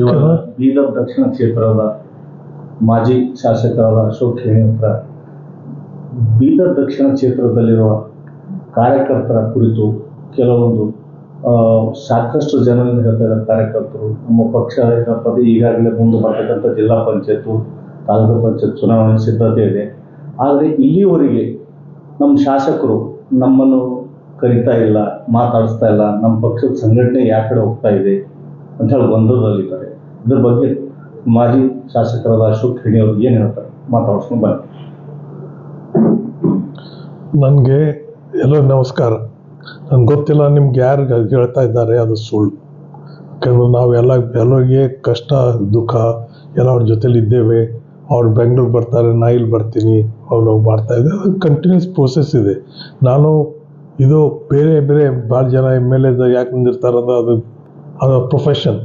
ಇವಾಗ ಬೀದರ್ ದಕ್ಷಿಣ ಕ್ಷೇತ್ರದ ಮಾಜಿ ಶಾಸಕರಾದ ಅಶೋಕ್ ಖೇಣಿ ಹತ್ರ ಬೀದರ್ ದಕ್ಷಿಣ ಕ್ಷೇತ್ರದಲ್ಲಿರುವ ಕಾರ್ಯಕರ್ತರ ಕುರಿತು ಕೆಲವೊಂದು ಸಾಕಷ್ಟು ಜನರಿಂದ ಹೇಳ್ತಾ ಇದ್ದಾರೆ. ಕಾರ್ಯಕರ್ತರು ನಮ್ಮ ಪಕ್ಷ ಈಗಾಗಲೇ ಮುಂದೆ ಬರ್ತಕ್ಕಂಥ ಜಿಲ್ಲಾ ಪಂಚಾಯತ್ ತಾಲೂಕು ಪಂಚಾಯತ್ ಚುನಾವಣೆ ಸಿದ್ಧತೆ ಇದೆ. ಆದರೆ ಇಲ್ಲಿಯವರೆಗೆ ನಮ್ಮ ಶಾಸಕರು ನಮ್ಮನ್ನು ಕರೀತಾ ಇಲ್ಲ, ಮಾತಾಡಿಸ್ತಾ ಇಲ್ಲ, ನಮ್ಮ ಪಕ್ಷದ ಸಂಘಟನೆ ಯಾವ ಕಡೆ ಹೋಗ್ತಾ ಇದೆ ಅಂತ ಹೇಳಿ ಗೊಂದಲದಲ್ಲಿದ್ದಾರೆ. ಇದ್ರ ಬಗ್ಗೆ ಮಾಜಿ ಶಾಸಕರಾದ ಅಶೋಕ್ ಖೇಣಿ ಅವರು ಏನು ಹೇಳ್ತಾರೆ ಮಾತಾಡಿಸ್ಕೊಂಡು ಬನ್ನಿ. ನನಗೆ ಎಲ್ಲ ನಮಸ್ಕಾರ. ನನಗೆ ಗೊತ್ತಿಲ್ಲ ನಿಮ್ಗೆ ಯಾರು ಹೇಳ್ತಾ ಇದ್ದಾರೆ ಅದು ಸುಳ್ಳು. ಯಾಕಂದ್ರೆ ನಾವು ಎಲ್ಲರಿಗೆ ಕಷ್ಟ ದುಃಖ ಎಲ್ಲ ಅವ್ರ ಜೊತೆಲಿ ಇದ್ದೇವೆ. ಅವ್ರು ಬೆಂಗಳೂರು ಬರ್ತಾರೆ, ನಾ ಇಲ್ಲಿ ಬರ್ತೀನಿ, ಅವ್ರು ಮಾಡ್ತಾ ಇದ್ದಾರೆ. ಅದು ಕಂಟಿನ್ಯೂಸ್ ಪ್ರೋಸೆಸ್ ಇದೆ. ನಾನು ಇದು ಬೇರೆ ಬೇರೆ ಭಾಳ ಜನ MLA ಯಾಕೆ ನಿಂದಿರ್ತಾರೆ ಅಂದ್ರೆ ಅದು ಪ್ರೊಫೆಷನ್.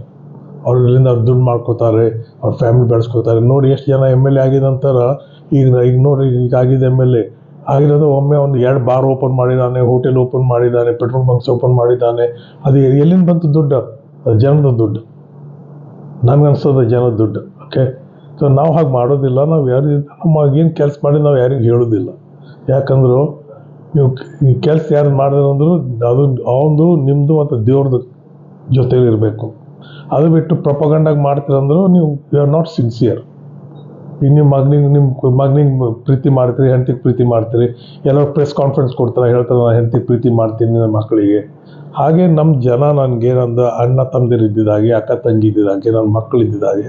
ಅವ್ರಿಂದ ಅವ್ರು ದುಡ್ಡು ಮಾಡ್ಕೋತಾರೆ, ಅವ್ರ ಫ್ಯಾಮಿಲಿ ಬೆಳೆಸ್ಕೋತಾರೆ. ನೋಡಿ ಎಷ್ಟು ಜನ MLA ಆಗಿದ ನಂತರ ಈಗ ನೋಡಿ ಈಗ ಆಗಿದೆ MLA ಆಗಿರೋದು. ಒಮ್ಮೆ ಅವ್ನು 2 ಬಾರ್ ಓಪನ್ ಮಾಡಿದ್ದಾನೆ, ಹೋಟೆಲ್ ಓಪನ್ ಮಾಡಿದ್ದಾನೆ, ಪೆಟ್ರೋಲ್ ಬಂಕ್ಸ್ ಓಪನ್ ಮಾಡಿದ್ದಾನೆ. ಅದು ಎಲ್ಲಿಂದ ಬಂತು ದುಡ್ಡು? ಅದು ಜನದ ದುಡ್ಡು. ನನಗನ್ಸೋದು ಜನದ ದುಡ್ಡು. ಓಕೆ, ಸೊ ನಾವು ಹಾಗೆ ಮಾಡೋದಿಲ್ಲ. ನಾವು ನಮ್ಮ ಏನು ಕೆಲಸ ಮಾಡಿ ನಾವು ಯಾರಿಗೂ ಹೇಳೋದಿಲ್ಲ. ಯಾಕಂದ್ರು ನೀವು ಈ ಕೆಲಸ ಯಾರು ಮಾಡಿದ್ರು ಅಂದರು ಅದು ಅವನದು ನಿಮ್ಮದು ಮತ್ತು ದೇವ್ರದ್ದು ಜೊತೆಲಿರಬೇಕು. ಅದು ಬಿಟ್ಟು ಪ್ರೊಪಗಂಡಾಗಿ ಮಾಡ್ತೀರಂದ್ರು ನೀವು ಆರ್ ನಾಟ್ ಸಿನ್ಸಿಯರ್. ಈಗ ನಿಮ್ಮ ಮಗನಿಗೆ ಪ್ರೀತಿ ಮಾಡ್ತೀರಿ, ಹೆಂಡತಿಗೆ ಪ್ರೀತಿ ಮಾಡ್ತೀರಿ, ಎಲ್ಲೋ ಪ್ರೆಸ್ ಕಾನ್ಫರೆನ್ಸ್ ಕೊಡ್ತಾರೆ, ಹೇಳ್ತಾರೆ ನಾನು ಹೆಂಡತಿಗೆ ಪ್ರೀತಿ ಮಾಡ್ತೀನಿ ನನ್ನ ಮಕ್ಕಳಿಗೆ. ಹಾಗೆ ನಮ್ಮ ಜನ ನನಗೇನಂದ ಅಣ್ಣ ತಮ್ಮದಿರು ಇದ್ದಿದ್ದಾಗೆ, ಅಕ್ಕ ತಂಗಿ ಇದ್ದಿದ್ದಾಗೆ, ನನ್ನ ಮಕ್ಕಳು ಇದ್ದಿದ್ದಾಗೆ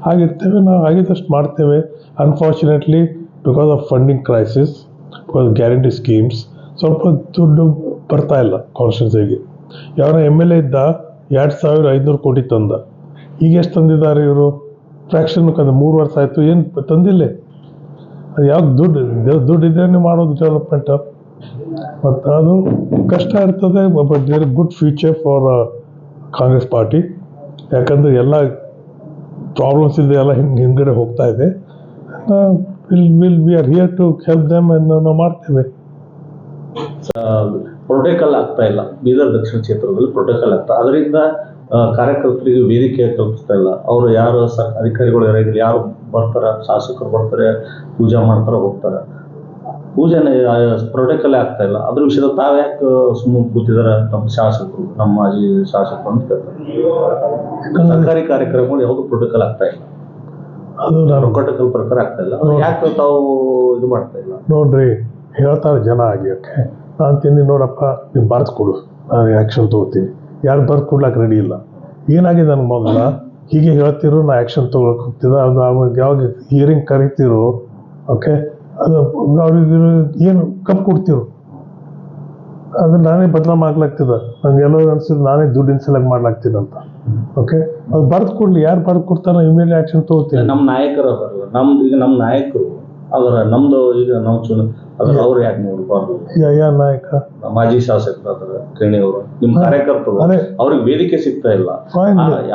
ಹಾಗಿರ್ತೇವೆ. ನಾವು ಆಗಿದ್ದಷ್ಟು ಮಾಡ್ತೇವೆ. Unfortunately because of funding crisis, because guarantee schemes ಸ್ವಲ್ಪ ದುಡ್ಡು ಬರ್ತಾ ಇಲ್ಲ ಕಾನ್ಸ್ಟಿಟ್ಯೂನ್ಸಿಗೆ. ಯಾವನ MLA ಇದ್ದ 2500 ಕೋಟಿ ತಂದ. ಈಗ ಎಷ್ಟು ತಂದಿದ್ದಾರೆ ಇವರು? ಫ್ರ್ಯಾಕ್ಷನ್ 3 ವರ್ಷ ಆಯಿತು, ಏನು ತಂದಿಲ್ಲ. ಅದು ಯಾವ್ದು ದುಡ್ಡು ಇದ್ದರೆ ಮಾಡೋದು ಡೆವಲಪ್ಮೆಂಟ್. ಮತ್ತು ಅದು ಕಷ್ಟ ಇರ್ತದೆ. But there good future for Congress party. ಯಾಕಂದರೆ ಎಲ್ಲ ಪ್ರಾಬ್ಲಮ್ಸ್ ಇದೆ, ಎಲ್ಲ ಹಿಂದ್ಗಡೆ ಹೋಗ್ತಾ ಇದೆ. We are here to help them. ನಾವು ಮಾಡ್ತೇವೆ. ಪ್ರೋಟೋಕಾಲ್ ಆಗ್ತಾ ಇಲ್ಲ ಬೀದರ್ ದಕ್ಷಿಣ ಕ್ಷೇತ್ರದಲ್ಲಿ. ಪ್ರೋಟೋಕಾಲ್ ಆಗ್ತಾ, ಅದರಿಂದ ಕಾರ್ಯಕರ್ತರಿಗೆ ವೇದಿಕೆ ಕಲ್ಪಿಸ್ತಾ ಇಲ್ಲ. ಅವರು ಯಾರು ಅಧಿಕಾರಿಗಳು ಯಾರು ಬರ್ತಾರೆ, ಶಾಸಕರು ಬರ್ತಾರೆ, ಪೂಜೆ ಮಾಡ್ತಾರೆ, ಹೋಗ್ತಾರೆ. ಪೂಜೆನೇ ಪ್ರೋಟೋಕಾಲ್ ಆಗ್ತಾ ಇಲ್ಲ. ಅದ್ರ ವಿಷಯದ ತಾವು ಯಾಕೆ ಸುಮ್ಮನೆ ಕೂತಿದ್ದಾರೆ ನಮ್ಮ ಶಾಸಕರು, ನಮ್ಮ ಮಾಜಿ ಶಾಸಕರು ಅಂತ ಕೇಳ್ತಾರೆ. ಸರ್ಕಾರಿ ಕಾರ್ಯಕ್ರಮಗಳು ಯಾವುದು ಪ್ರೋಟೋಕಾಲ್ ಆಗ್ತಾ ಇಲ್ಲ, ಅದು ನಾನು ಪ್ರೋಟೋಕಾಲ್ ಪ್ರಕಾರ ಆಗ್ತಾ ಇಲ್ಲ. ಯಾಕೆ ತಾವು ಇದು ಮಾಡ್ತಾ ಇಲ್ಲ? ನೋಡ್ರಿ, ಹೇಳ್ತಾರೆ ಜನ ಆಗಿ. ಓಕೆ, ನಾನು ತಿಂದು ನೋಡಪ್ಪ ನೀವು ಬರೆದು ಕೊಡು, ನಾನು ಆ್ಯಕ್ಷನ್ ತೊಗೋತೀನಿ. ಯಾರು ಬರೆದು ಕೊಡ್ಲಾಕೆ ರೆಡಿ ಇಲ್ಲ. ಏನಾಗಿದೆ ನನಗೆ ಮೊದಲ ಹೀಗೆ ಹೇಳ್ತಿರೋ ನಾ ಆ್ಯಕ್ಷನ್ ತೊಗೊಳಕ್ಕೆ ಹೋಗ್ತಿದ್ದೆ. ಅದು ಅವಾಗ ಯಾವಾಗ ಹಿಯರಿಂಗ್ ಕರಿತಿರೋ, ಓಕೆ, ಅದು ಅವ್ರಿಗೆ ಏನು ಕಪ್ ಕೊಡ್ತಿರೋ ಅದು ನಾನೇ ಬದಲಾವಣೆ ಮಾಡ್ಲಾಗ್ತಿದ್ದ. ನನಗೆಲ್ಲೋ ಅನಿಸಿದ್ದು ನಾನೇ ದುಡ್ಡಿನ ಸೆಲೆಕ್ಟ್ ಮಾಡ್ಲಾಗ್ತಿದ್ದಂತ. ಓಕೆ, ಅದು ಬರೆದು ಕೊಡಲಿ. ಯಾರು ಬರೆದು ಕೊಡ್ತಾರೋ ಇಮೇಲೆ ಆ್ಯಕ್ಷನ್ ತೊಗೋತೀನಿ. ನಮ್ಮ ನಾಯಕರು ಅದಾರಲ್ಲ, ಈಗ ನಮ್ಮ ನಾಯಕರು ಅದರ ನಮ್ದು ಈಗ ನಾವು ಅದ್ರ ಅವ್ರು ಯಾಕೆ ನೋಡಬಾರ್ದು? ಯಾ ನಾಯಕ? ಮಾಜಿ ಶಾಸಕರಾದ ಖೇಣಿ ಅವರು, ನಿಮ್ಮ ಕಾರ್ಯಕರ್ತರು, ಅವ್ರಿಗೆ ವೇದಿಕೆ ಸಿಗ್ತಾ ಇಲ್ಲ.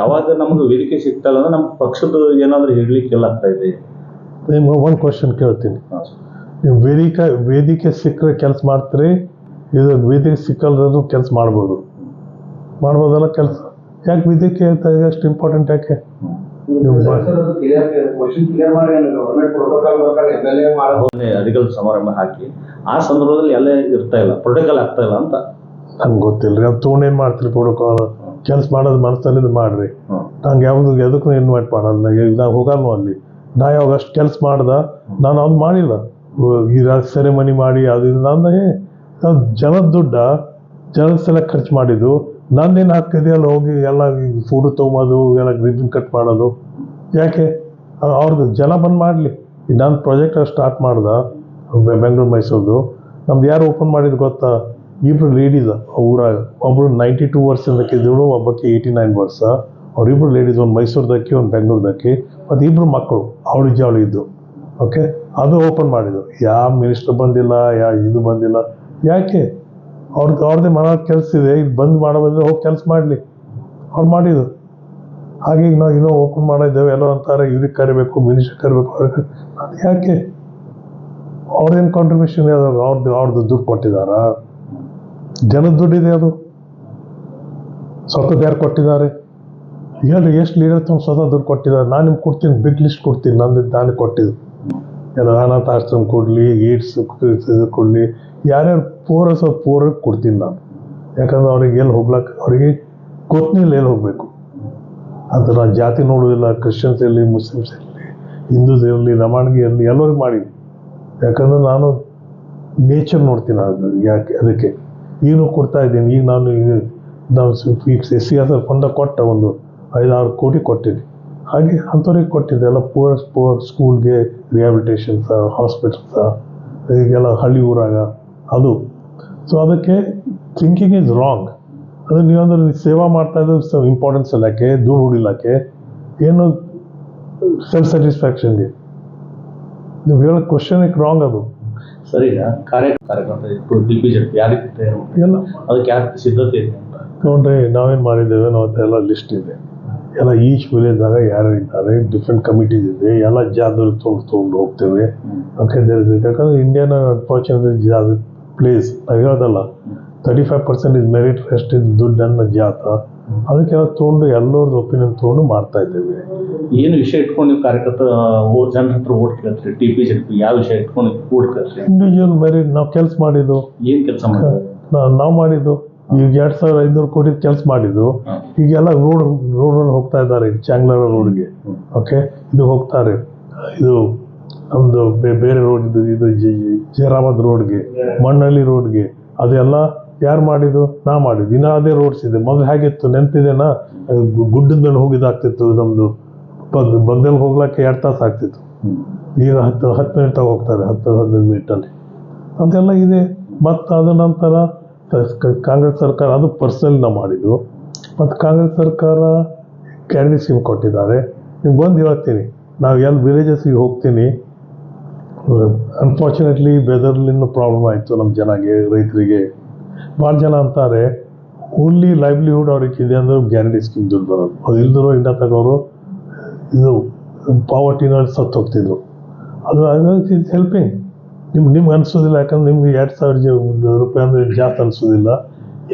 ಯಾವಾಗ ನಮ್ಗೆ ವೇದಿಕೆ ಸಿಗ್ತಾ ಇಲ್ಲ ಅಂದ್ರೆ ನಮ್ಮ ಪಕ್ಷದ ಏನಾದ್ರು ಹೇಳಲಿಕ್ಕೆ ಎಲ್ಲ ಆಗ್ತಾ ಇದೆ. ನಿಮ್ಗೆ ಒಂದು ಕ್ವಶನ್ ಕೇಳ್ತೀನಿ. ನೀವು ವೇದಿಕೆ ಸಿಕ್ಕರೆ ಕೆಲಸ ಮಾಡ್ತೀರಿ, ಇದು ವೇದಿಕೆ ಸಿಕ್ಕಲ್ದು ಕೆಲಸ ಮಾಡ್ಬೋದಲ್ಲ ಕೆಲಸ. ಯಾಕೆ ವೇದಿಕೆ ಅಷ್ಟು ಇಂಪಾರ್ಟೆಂಟ್ ಯಾಕೆ? ಅಧಿಕಾರ ಸಮಾರಂಭ ಹಾಕಿ ಆ ಸಂದರ್ಭದಲ್ಲಿ ಎಲ್ಲ ಇರ್ತಾ ಇಲ್ಲ, ಪ್ರೋಟೋಕಾಲ್ ಆಗ್ತಾ ಇಲ್ಲ ಅಂತ ನಂಗೆ ಗೊತ್ತಿಲ್ಲ. ಅದು ತೊಗೊಂಡೇನು ಮಾಡ್ತೀರಿ ಪ್ರೋಟೋಕಾಲ್? ಕೆಲಸ ಮಾಡೋದು ಮನಸ್ಸಲ್ಲಿ ಮಾಡ್ರಿ. ನಂಗೆ ಎದಕ್ಕೂ ಇನ್ವೈಟ್ ಮಾಡಲ್ಲ, ನಾವು ಹೋಗಲ್ಲ ಅಲ್ಲಿ. ನಾ ಯಾವಾಗ ಅಷ್ಟು ಕೆಲಸ ಮಾಡ್ದ, ನಾನು ಅವ್ನು ಮಾಡಿಲ್ಲ. ಈ ಸೆರೆಮನಿ ಮಾಡಿ ಅದು ನಂದೇ ಜನದ ದುಡ್ಡ, ಜನದ ಸಲ ಖರ್ಚು ಮಾಡಿದ್ದು. ನಂದೇನು ಹಾಕಿದೆಯಲ್ಲ ಹೋಗಿ ಎಲ್ಲ ಫೋಟೋ ತೊಗೊಂಬೋದು, ಎಲ್ಲ ರಿಬ್ಬನ್ ಕಟ್ ಮಾಡೋದು ಯಾಕೆ? ಅವ್ರದ್ದು ಜನ ಬಂದು ಮಾಡಲಿ. ಈಗ ನಾನು ಪ್ರಾಜೆಕ್ಟ್ ಸ್ಟಾರ್ಟ್ ಮಾಡ್ದೆ ಬೆಂಗಳೂರು ಮೈಸೂರ್ದು. ನಮ್ದು ಯಾರು ಓಪನ್ ಮಾಡಿದ್ದು ಗೊತ್ತಾ? 2 ಲೇಡೀಸ್ ಊರಾಗ. ಒಬ್ಬರು 92 ವರ್ಷದಕ್ಕಿದ್ದಳು, ಒಬ್ಬಕ್ಕೆ 89 ವರ್ಷ. ಅವ್ರಿಬ್ರು ಲೇಡೀಸ್, ಒಂದು ಮೈಸೂರ್ದಕ್ಕಿ, ಒಂದು ಬೆಂಗಳೂರ್ದಕ್ಕಿ, ಮತ್ತು 2 ಮಕ್ಕಳು ಅವಳು ಇದ್ದು. ಓಕೆ, ಅದು ಓಪನ್ ಮಾಡಿದ್ದು. ಯಾವ ಮಿನಿಸ್ಟರ್ ಬಂದಿಲ್ಲ, ಇದು ಬಂದಿಲ್ಲ. ಯಾಕೆ? ಅವ್ರದ್ದೇ ಮನ ಕೆಲಸ ಇದೆ. ಇದು ಬಂದ್ ಮಾಡೋದ್ರೆ ಹೋಗಿ ಕೆಲಸ ಮಾಡಲಿ. ಅವ್ರು ಮಾಡಿದ್ದು. ಹಾಗೆ ಈಗ ನಾವು ಇನ್ನೂ ಓಪನ್ ಮಾಡಿದ್ದೇವೆ. ಎಲ್ಲ ಅಂತಾರೆ ಇವ್ರಿಗೆ ಕರಿಬೇಕು, ಮಿನಿಸ್ಟರ್ ಕರಿಬೇಕು. ಅದು ಯಾಕೆ? ಅವ್ರದ್ದೇನು ಕಾಂಟ್ರಿಬ್ಯೂಷನ್ ಇದೆ? ಅವ್ರದ್ದು ದುಡ್ಡು ಕೊಟ್ಟಿದ್ದಾರ? ಜನದ ದುಡ್ಡಿದೆ. ಅದು ಸ್ವತಃ ಯಾರು ಕೊಟ್ಟಿದ್ದಾರೆ? ಹೇಳ್ರಿ ಎಷ್ಟು ಲೀಡರ್ ತುಂಬ ಸ್ವತಃ ದುಡ್ಡು ಕೊಟ್ಟಿದ್ದಾರೆ. ನಾನು ನಿಮ್ಗೆ ಕೊಡ್ತೀನಿ, ಬಿಗ್ ಲಿಸ್ಟ್ ಕೊಡ್ತೀನಿ, ನಾನು ಕೊಟ್ಟಿದ್ದು ಎಲ್ಲ ಅನಾಥ ಆಶ್ರಮ ಕೊಡಲಿ, ಏಡ್ಸ್ ಕೊಡಲಿ, ಯಾರ್ಯಾರು ಪೂರಕ್ಕೆ ಕೊಡ್ತೀನಿ ನಾನು. ಯಾಕಂದ್ರೆ ಅವ್ರಿಗೆ ಎಲ್ಲಿ ಹೋಗ್ಲಕ್ಕೆ ಅವ್ರಿಗೆ ಗೊತ್ತಿಲ್ಲ ಎಲ್ಲಿ ಹೋಗಬೇಕು ಅಂತ. ನಾನು ಜಾತಿ ನೋಡೋದಿಲ್ಲ, ಕ್ರಿಶ್ಚಿಯನ್ಸ್ ಇರಲಿ, ಮುಸ್ಲಿಮ್ಸ್ ಇರಲಿ, ಹಿಂದೂಸ್ ಇರಲಿ, ರಮಾಣಿಗೆ ಇರಲಿ, ಎಲ್ಲರಿಗೂ ಮಾಡಿದ್ದೀನಿ. ಯಾಕಂದ್ರೆ ನಾನು ನೇಚರ್ ನೋಡ್ತೀನಿ. ಯಾಕೆ ಅದಕ್ಕೆ ಈಗಲೂ ಕೊಡ್ತಾ ಇದ್ದೀನಿ. ಈಗ ನಾವು ಈಗ SCR ಫಂಡ ಕೊಟ್ಟ ಒಂದು 5-6 ಕೋಟಿ ಕೊಟ್ಟಿದ್ದೆ. ಹಾಗೆ ಅಂಥವ್ರಿಗೆ ಕೊಟ್ಟಿದ್ದೆ ಎಲ್ಲ ಪೂರ್ ಸ್ಕೂಲ್ಗೆ, ರಿಹ್ಯಾಬಿಲಿಟೇಷನ್ಸ, ಹಾಸ್ಪಿಟಲ್ಸ, ಈಗೆಲ್ಲ ಹಳ್ಳಿ ಊರಾಗ ಅದು. ಸೊ ಅದಕ್ಕೆ ಥಿಂಕಿಂಗ್ ಈಸ್ ರಾಂಗ್. ಅದು ನೀವಂದ್ರೆ ಸೇವಾ ಮಾಡ್ತಾ ಇದ್ದು ಇಂಪಾರ್ಟೆನ್ಸ್ ಇಲ್ಲಕ್ಕೆ, ದುಡ್ಡು ಹೊಡಿಲಕ್ಕೆ, ಏನು ಸೆಲ್ಫ್ ಸ್ಯಾಟಿಸ್ಫ್ಯಾಕ್ಷನ್ಗೆ. ನೀವು ಹೇಳೋ ಕ್ವಶನ್ ರಾಂಗ್ ಅದು. ಸರಿ, ಕಾರ್ಯಕರ್ತ DPJP ಯಾರಿಗೆ ಎಲ್ಲ ಅದಕ್ಕೆ ಯಾಕೆ ಸಿದ್ಧತೆ ಇದೆ ಅಂತ ನೋಡ್ರಿ, ನಾವೇನು ಮಾಡಿದ್ದೇವೆ ನಾವತ್ತೆಲ್ಲ ಲಿಸ್ಟ್ ಇದೆ. ಎಲ್ಲ ಈಚ್ ವಿಲೇಜ್ದಾಗ ಯಾರು ಇದ್ದಾರೆ, ಡಿಫ್ರೆಂಟ್ ಕಮಿಟೀಸ್ ಇದೆ, ಎಲ್ಲ ಜಾಗದಲ್ಲಿ ತೊಗೊಂಡು ಹೋಗ್ತೇವೆ. ಓಕೆ, ಯಾಕಂದ್ರೆ ಇಂಡಿಯಾನ ಅನ್ಫಾರ್ಚುನೇಟ್ಲಿ ಜಾಗ ಪ್ಲೇಸ್ ನಾವು ಹೇಳೋದಲ್ಲ, 35% ಇಸ್ ಮೆರಿಟ್, ರೆಸ್ಟ್ ಇಸ್ ದುಡ್ಡನ್ನು ಜಾತ. ಅದಕ್ಕೆಲ್ಲ ತೊಗೊಂಡು ಎಲ್ಲರದ್ದು ಒಪಿನಿಯನ್ ತೊಗೊಂಡು ಮಾಡ್ತಾ ಇದ್ದೇವೆ. ಏನು ವಿಷಯ ಇಟ್ಕೊಂಡು ನೀವು ಕಾರ್ಯಕರ್ತ ಜನರ ಹತ್ರ ಓಟ್ ಕೇಳ್ತೀರಿ? DPJP ಯಾವ ವಿಷಯ ಇಟ್ಕೊಂಡು ಓಟ್ ಕೇಳ್ತೀರಿ? Individual merit. ನಾವು ಕೆಲಸ ಮಾಡಿದ್ದು, ಏನು ಕೆಲಸ ಮಾಡಿದ್ರಿ? ನಾವು ಮಾಡಿದ್ದು ಈಗ 2,500 ಕೋಟಿ ಕೆಲಸ ಮಾಡಿದ್ದು. ಈಗೆಲ್ಲ ರೋಡ್ ಹೋಗ್ತಾ ಇದ್ದಾರೆ. ಚಾಂಗ್ಲರ ರೋಡ್ಗೆ, ಓಕೆ, ಇದು ಹೋಗ್ತಾರೆ. ಇದು ನಮ್ಮದು ಬೇರೆ ರೋಡ್, ಇದು ಜೈರಾಬಾದ್ ರೋಡ್ಗೆ, ಮಣ್ಣಳ್ಳಿ ರೋಡ್ಗೆ, ಅದೆಲ್ಲ ಯಾರು ಮಾಡಿದ್ದು? ನಾ ಮಾಡಿದ್ದು. ಇನ್ನೂ ಅದೇ ರೋಡ್ಸ್ ಇದೆ. ಮೊದಲು ಹೇಗಿತ್ತು ನೆನಪಿದೆನಾ? ಗುಡ್ಡದ ಮೇಲೆ ಹೋಗಿದ್ದಾಗ್ತಿತ್ತು. ನಮ್ಮದು ಬಗ್ದಲ್ಲಿ ಹೋಗ್ಲಿಕ್ಕೆ 2 ತಾಸು ಆಗ್ತಿತ್ತು. ಈಗ 10 ಮಿನಿಟ್ ಹೋಗ್ತಾರೆ, 10-15 ಮಿನಿಟಲ್ಲಿ. ಅದೆಲ್ಲ ಇದೆ. ಮತ್ತು ಅದ ನಂತರ ಕಾಂಗ್ರೆಸ್ ಸರ್ಕಾರ, ಅದು ಪರ್ಸನಲ್ ನಾವು ಮಾಡಿದ್ದು. ಮತ್ತು ಕಾಂಗ್ರೆಸ್ ಸರ್ಕಾರ ಕ್ಯಾಂಡಿಡೇಟ್ ಸ್ಕೀಮ್ ಕೊಟ್ಟಿದ್ದಾರೆ. ನಿಮ್ಗೆ ಬಂದು ಹೇಳ್ತೀನಿ, ನಾವು ಎಲ್ಲ ವಿಲೇಜಸ್ಗೆ ಹೋಗ್ತೀನಿ. ಅನ್ಫಾರ್ಚುನೇಟ್ಲಿ ವೆದರ್ಲಿಂದ ಪ್ರಾಬ್ಲಮ್ ಆಯಿತು ನಮ್ಮ ಜನಗೆ, ರೈತರಿಗೆ. ಭಾಳ ಜನ ಅಂತಾರೆ ಓನ್ಲಿ ಲೈವ್ಲಿಹುಡ್ ಅವ್ರಿಗೆ ಇದೆ ಅಂದ್ರೆ ಗ್ಯಾರಂಟಿ ಸ್ಕೀಮ್ ದುಡ್ಡು ಬರೋದು. ಅದು ಇಲ್ದಿರೋ ಇಂಡ ತಗೋರು ಇದು ಪಾವರ್ಟಿನಲ್ಲಿ ಸತ್ತು ಹೋಗ್ತಿದ್ರು. ಅದು ಇಸ್ ಹೆಲ್ಪಿಂಗ್. ನಿಮ್ಗೆ ಅನಿಸೋದಿಲ್ಲ, ಯಾಕಂದ್ರೆ ನಿಮ್ಗೆ 2,000 ರೂಪಾಯಿ ಅಂದರೆ ಜಾಸ್ತಿ ಅನಿಸೋದಿಲ್ಲ.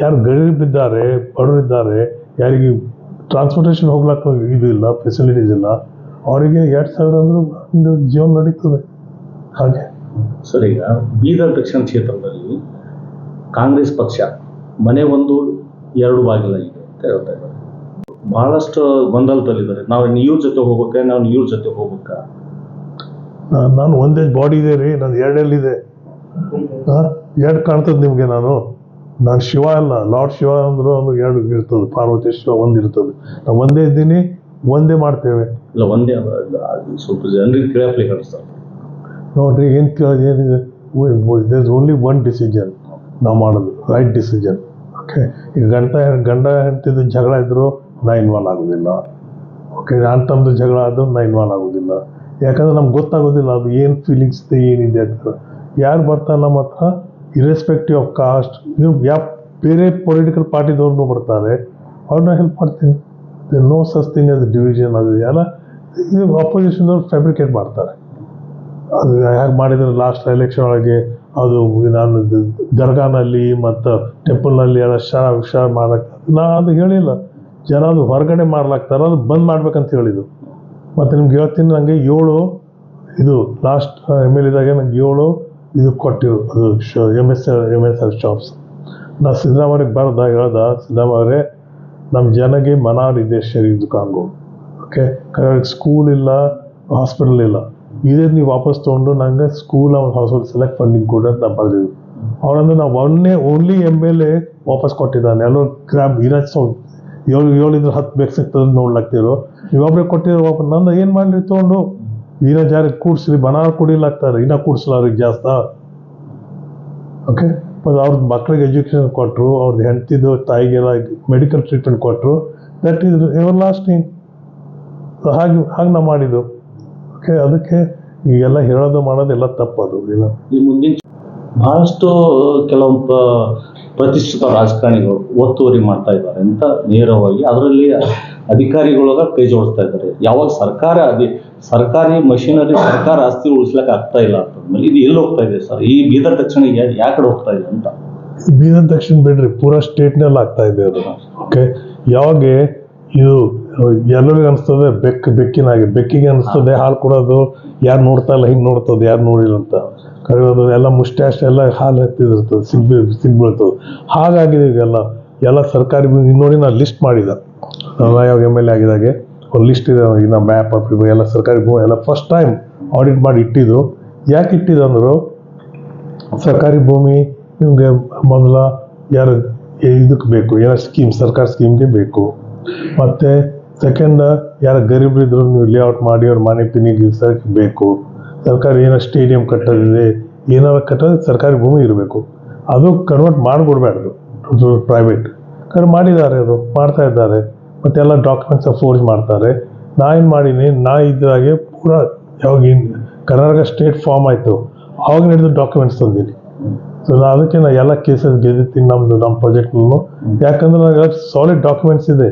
ಯಾರು ಗರೀಬಿದ್ದಾರೆ, ಬಡವರಿದ್ದಾರೆ, ಯಾರಿಗೆ ಟ್ರಾನ್ಸ್ಪೋರ್ಟೇಷನ್ ಹೋಗ್ಲಿಕ್ಕೆ ಇದು ಇಲ್ಲ, ಫೆಸಿಲಿಟೀಸ್ ಇಲ್ಲ, ಅವರಿಗೆ 2,000 ಅಂದರೂ ಒಂದು ಜೀವನ ನಡೀತದೆ. ಹಾಗೆ ಸರ್, ಈಗ ಬೀದರ್ ದಕ್ಷಿಣ ಕ್ಷೇತ್ರದಲ್ಲಿ ಕಾಂಗ್ರೆಸ್ ಪಕ್ಷ ಮನೆ 1-2 ಬಾಗಿಲಾಗಿದೆ ಅಂತ ಹೇಳ್ತಾ ಇದ್ದಾರೆ. ಬಹಳಷ್ಟು ಗೊಂದಲದಲ್ಲಿದ್ದಾರೆ. ನಾವು ಇವ್ರ ಜೊತೆ ಹೋಗ್ಬೇಕಾ, ನಾವು ಇವ್ರ ಜೊತೆ ಹೋಗ್ಬೇಕಾ? ನಾನು ಒಂದೇ ಬಾಡಿ ಇದೆ ರೀ, ನಾನು 2 ಇದೆ. 2 ಕಾಣ್ತದೆ ನಿಮಗೆ. ನಾನು ಶಿವ ಅಲ್ಲ, ಲಾರ್ಡ್ ಶಿವ ಅಂದ್ರು ಒಂದು 2 ಇರ್ತದೆ, ಪಾರ್ವತಿ ಶಿವ 1 ಇರ್ತದೆ. ನಾವು ಒಂದೇ ಇದ್ದೀನಿ, ಒಂದೇ ಮಾಡ್ತೇವೆ. ಇಲ್ಲ, ಒಂದೇ ಸ್ವಲ್ಪ ಜನರಿಗೆ ತಿಳಿಯಪ್ಲಿ ಕಳಿಸ್ತಾರೆ. ನೋಡ್ರಿ, ಏನಿದೆ, ದೇರ್ ಇಸ್ ಓನ್ಲಿ 1 ಡಿಸಿಷನ್ ನಾವು ಮಾಡೋದು, ರೈಟ್ ಡಿಸಿಷನ್. ಓಕೆ, ಈಗ ಗಂಡ ಹೆಂಡ್ತಿದ್ದು ಜಗಳ ಇದ್ದರೂ ನಾ ಇನ್ವಾಲ್ವ್ ಆಗೋದಿಲ್ಲ. ಓಕೆ, ತಮ್ಮದು ಜಗಳ ಆದರೂ ನಾ ಇನ್ವಾಲ್ವ್ ಆಗೋದಿಲ್ಲ. ಯಾಕಂದ್ರೆ ನಮ್ಗೆ ಗೊತ್ತಾಗೋದಿಲ್ಲ ಅದು ಏನು ಫೀಲಿಂಗ್ಸ್ ಇದೆ, ಏನಿದೆ ಅಂತ. ಯಾರು ಬರ್ತಾರೆ ನಮ್ಮ ಹತ್ರ, ಇರೆಸ್ಪೆಕ್ಟಿವ್ ಆಫ್ ಕಾಸ್ಟ್, ನೀವು ಯಾವ ಬೇರೆ ಪೊಲಿಟಿಕಲ್ ಪಾರ್ಟಿದವ್ರನ್ನೂ ಬರ್ತಾರೆ, ಅವ್ರನ್ನ ಹೆಲ್ಪ್ ಮಾಡ್ತೀನಿ. No such thing as division. ಅದು ಎಲ್ಲ ಇದು ಅಪೋಸಿಷನ್ದವ್ರು ಫ್ಯಾಬ್ರಿಕೇಟ್ ಮಾಡ್ತಾರೆ. ಅದು ಹೇಗೆ ಮಾಡಿದ್ರೆ ಲಾಸ್ಟ್ ಎಲೆಕ್ಷನ್ ಒಳಗೆ ಅದು ನಾನು ದರ್ಗಾನಲ್ಲಿ ಮತ್ತು ಟೆಂಪಲ್ನಲ್ಲಿ ಎಲ್ಲ ವಿಷಯ ಮಾಡ್ಲಾಗ್ತದೆ. ನಾನು ಅದು ಹೇಳಿಲ್ಲ, ಜನ ಅದು ಹೊರಗಡೆ ಮಾಡ್ಲಾಗ್ತಾರೆ, ಅದು ಬಂದ್ ಮಾಡ್ಬೇಕಂತ ಹೇಳಿದ್ದು. ಮತ್ತು ನಿಮ್ಗೆ ಹೇಳ್ತೀನಿ, ನನಗೆ 7 ಇದು ಲಾಸ್ಟ್ MLA ಇದ್ದಾಗ ನಂಗೆ 7 ಇದು ಕೊಟ್ಟಿರು, ಅದು MSR ಶಾಪ್ಸ್. ನಾ ಸಿದ್ದರಾಮಯ್ಯಗೆ ಹೇಳ್ದ, ಸಿದ್ದರಾಮಯ್ಯ ನಮ್ಮ ಜನಗೆ ಮನಾರಿದೆ ಶರೀಫ್ ದುಕಾನ್ಗಳು. ಓಕೆ, ಸ್ಕೂಲ್ ಇಲ್ಲ, ಹಾಸ್ಪಿಟಲ್ ಇಲ್ಲ, ಇದೇ ನೀವು ವಾಪಸ್ ತೊಗೊಂಡು ನಂಗೆ school and hospital select funding ಕೂಡ ಅಂತ ನಾವು ಬರೆದಿದ್ವಿ. ಅವರಂದ್ರೆ ನಾವು ಓನ್ಲಿ MLA ವಾಪಸ್ ಕೊಟ್ಟಿದ್ದಾನೆ. ಎಲ್ಲರೂ ಕ್ರ್ಯಾಬ್ ಇರೋದು 7 10 ಬೇಕು ಸಿಗ್ತದೆ ನೋಡ್ಲಾಗ್ತಿರೋ, ನೀವೊಬ್ಬರೇ ಕೊಟ್ಟಿರೋ ವಾಪಸ್. ನಂದು ಏನು ಮಾಡಲಿ ತೊಗೊಂಡು ಇನ್ನೂ ಜಾರಿಗೆ ಕೂಡಿಸ್ರಿ, ಬನಾರ್ ಕುಡಿಲಾಗ್ತಾರೆ, ಇನ್ನೂ ಕೂಡಿಸಲ್ಲ ಅವ್ರಿಗೆ ಜಾಸ್ತಿ. ಓಕೆ, ಮತ್ತು ಅವ್ರದ್ದು ಮಕ್ಳಿಗೆ ಎಜುಕೇಷನ್ ಕೊಟ್ಟರು, ಅವ್ರದ್ದು ಹೆಂಡ್ತಿದ್ದು ತಾಯಿಗೆಲ್ಲ ಮೆಡಿಕಲ್ ಟ್ರೀಟ್ಮೆಂಟ್ ಕೊಟ್ಟರು. That is ever lasting. ಹಾಗೆ ನಾವು ಮಾಡಿದ್ದು. ಓಕೆ, ಅದಕ್ಕೆ ಈಗೆಲ್ಲ ಹೇಳೋದು ಮಾಡೋದೆಲ್ಲ ತಪ್ಪದು. ಈ ಮುಂದಿನ ಬಹಳಷ್ಟು ಕೆಲವೊಂದು ಪ್ರತಿಷ್ಠಿತ ರಾಜಕಾರಣಿಗಳು ಒತ್ತುವರಿ ಮಾಡ್ತಾ ಇದ್ದಾರೆ ಅಂತ ನೇರವಾಗಿ ಅದರಲ್ಲಿ ಅಧಿಕಾರಿಗಳಾಗ ಕೈ ಜೋಡಿಸ್ತಾ ಇದ್ದಾರೆ. ಯಾವಾಗ ಸರ್ಕಾರಿ ಮಷಿನರಿ, ಸರ್ಕಾರ ಆಸ್ತಿ ಉಳಿಸ್ಲಿಕ್ಕೆ ಆಗ್ತಾ ಇಲ್ಲ ಅಂತಂದ್ಮೇಲೆ ಇದು ಎಲ್ಲಿ ಹೋಗ್ತಾ ಇದೆ ಸರ್? ಈ ಬೀದರ್ ದಕ್ಷಿಣ ಯಾವ ಕಡೆ ಹೋಗ್ತಾ ಇದೆ ಅಂತ? ಬೀದರ್ ದಕ್ಷಿಣ ಬಿಡ್ರಿ, ಪೂರಾ ಸ್ಟೇಟ್ನಲ್ಲಿ ಆಗ್ತಾ ಇದೆ ಅದು. ಓಕೆ, ಯಾವಾಗ ಇದು ಎಲ್ಲರಿಗೂ ಅನಿಸ್ತದೆ ಬೆಕ್ಕಿಗೆ ಅನಿಸ್ತದೆ ಹಾಲು ಕೊಡೋದು ಯಾರು ನೋಡ್ತಾ ಇಲ್ಲ ಹಿಂಗೆ ನೋಡ್ತದೆ ಯಾರು ನೋಡಿಲ್ಲ ಅಂತ ಕರೆಯೋದು ಎಲ್ಲ ಮುಷ್ಟ್ಯಾಶ್ ಎಲ್ಲ ಹಾಲು ಎತ್ತಿದಿರ್ತದೆ ಸಿಗ್ಬೀಳ್ತದೆ. ಹಾಗಾಗಿದೆ ಈಗೆಲ್ಲ ಸರ್ಕಾರಿ ನೋಡಿ ನಾನು ಲಿಸ್ಟ್ ಮಾಡಿದ ನಾನು ಯಾವಾಗ MLA ಆಗಿದಾಗೆ ಒಂದು ಲಿಸ್ಟ್ ಇದೆ ಇನ್ನು ಮ್ಯಾಪ್ ಅಪ್ ಎಲ್ಲ ಸರ್ಕಾರಿ ಭೂಮಿ ಎಲ್ಲ ಫಸ್ಟ್ ಟೈಮ್ ಆಡಿಟ್ ಮಾಡಿ ಇಟ್ಟಿದ್ದು. ಯಾಕೆ ಇಟ್ಟಿದ್ದು ಅಂದರು ಸರ್ಕಾರಿ ಭೂಮಿ ನಿಮಗೆ ಮೊದಲ ಯಾರು ಇದಕ್ಕೆ ಬೇಕು ಏನೋ ಸ್ಕೀಮ್ ಸರ್ಕಾರ ಸ್ಕೀಮ್ಗೆ ಬೇಕು, ಮತ್ತು ಸೆಕೆಂಡ್ ಯಾರು ಗರೀಬ್ರಿದ್ರು ನೀವು ಲೇಔಟ್ ಮಾಡಿ ಅವ್ರ ಮನೆ ಪಿನಿಗೆ ಬೇಕು, ಸರ್ಕಾರಿ ಏನೋ ಸ್ಟೇಡಿಯಂ ಕಟ್ಟೋದಿದೆ ಏನಾದ್ರು ಕಟ್ಟೋದು ಸರ್ಕಾರಿ ಭೂಮಿ ಇರಬೇಕು, ಅದು ಕನ್ವರ್ಟ್ ಮಾಡಿಬಿಡ್ಬಾರ್ದು ಪ್ರೈವೇಟ್ ಮಾಡಿದ್ದಾರೆ, ಅದು ಮಾಡ್ತಾ ಇದ್ದಾರೆ. ಮತ್ತೆಲ್ಲ ಡಾಕ್ಯುಮೆಂಟ್ಸ್ ಫೋರ್ಜ್ ಮಾಡ್ತಾರೆ. ನಾ ಏನು ಮಾಡೀನಿ ಇದ್ರಾಗೆ ಪೂರ ಯಾವಾಗ ಕರ್ನಾಟಕ ಸ್ಟೇಟ್ ಫಾರ್ಮ್ ಆಯಿತು ಅವಾಗ ಹಿಡಿದು ಡಾಕ್ಯುಮೆಂಟ್ಸ್ ತಂದೀನಿ. ಸೊ ಅದಕ್ಕೆ ನಾ ಎಲ್ಲ ಕೇಸಸ್ ಗೆದ್ದಿದ್ದೀನಿ ನಮ್ಮ ಪ್ರಾಜೆಕ್ಟ್ನೂ. ಯಾಕಂದ್ರೆ ನನಗೆ ಸಾಲಿಡ್ ಡಾಕ್ಯುಮೆಂಟ್ಸ್ ಇದೆ,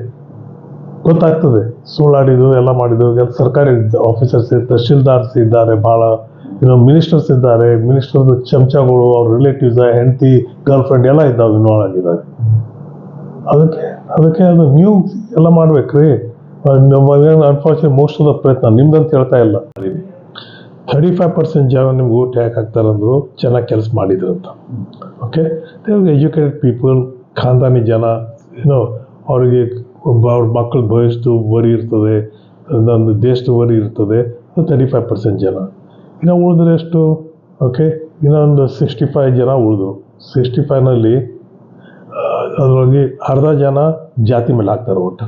ಗೊತ್ತಾಗ್ತದೆ ಸುಳ್ಳಾಡಿದ್ದು ಎಲ್ಲ ಮಾಡಿದ್ದು. ಎಲ್ಲ ಸರ್ಕಾರಿ ಆಫೀಸರ್ಸ್ ತಹಶೀಲ್ದಾರ್ಸ್ ಇದ್ದಾರೆ, ಭಾಳ ಮಿನಿಸ್ಟರ್ಸ್ ಇದ್ದಾರೆ, ಮಿನಿಸ್ಟರ್ದು ಚಮಚಗಳು ಅವ್ರ ರಿಲೇಟಿವ್ಸ್ ಹೆಂಡತಿ ಗರ್ಲ್ಫ್ರೆಂಡ್ ಎಲ್ಲ ಇದ್ದಾವೆ ಇನ್ವಾಲ್ವ್ ಆಗಿದ್ದಾರೆ. ಅದಕ್ಕೆ ಅದು ನೀವು ಎಲ್ಲ ಮಾಡ್ಬೇಕ್ರಿ. ಅನ್ಫಾರ್ಚುನೇಟ್ ಮೋಸ್ಟ್ ಆಫ್ ದ ಪ್ರಯತ್ನ ನಿಮ್ದಂತ ಹೇಳ್ತಾ ಇಲ್ಲ. 35% ಜನ ನಿಮ್ಗೆ ಓಟ್ ಯಾಕೆ ಹಾಕ್ತಾರಂದ್ರು ಚೆನ್ನಾಗಿ ಕೆಲಸ ಮಾಡಿದ್ರು ಅಂತ. ಓಕೆ, ಎಜುಕೇಟೆಡ್ ಪೀಪಲ್, ಖಾನ್ದಾನಿ ಜನ, ಅವರಿಗೆ ಅವ್ರ ಮಕ್ಕಳ ಭವಿಷ್ಯದ ವರಿ ಇರ್ತದೆ, ಒಂದು ದೇಶದ ವರಿ ಇರ್ತದೆ. 35% ಜನ. ಇನ್ನು ಉಳಿದ್ರೆ ಎಷ್ಟು? ಓಕೆ, ಇನ್ನೊಂದು 65 ಜನ ಉಳಿದ್ರು. 65ನಲ್ಲಿ ಅದರೊಳಗೆ ಅರ್ಧ ಜನ ಜಾತಿ ಮೇಲೆ ಹಾಕ್ತಾರೆ ಓಟ್,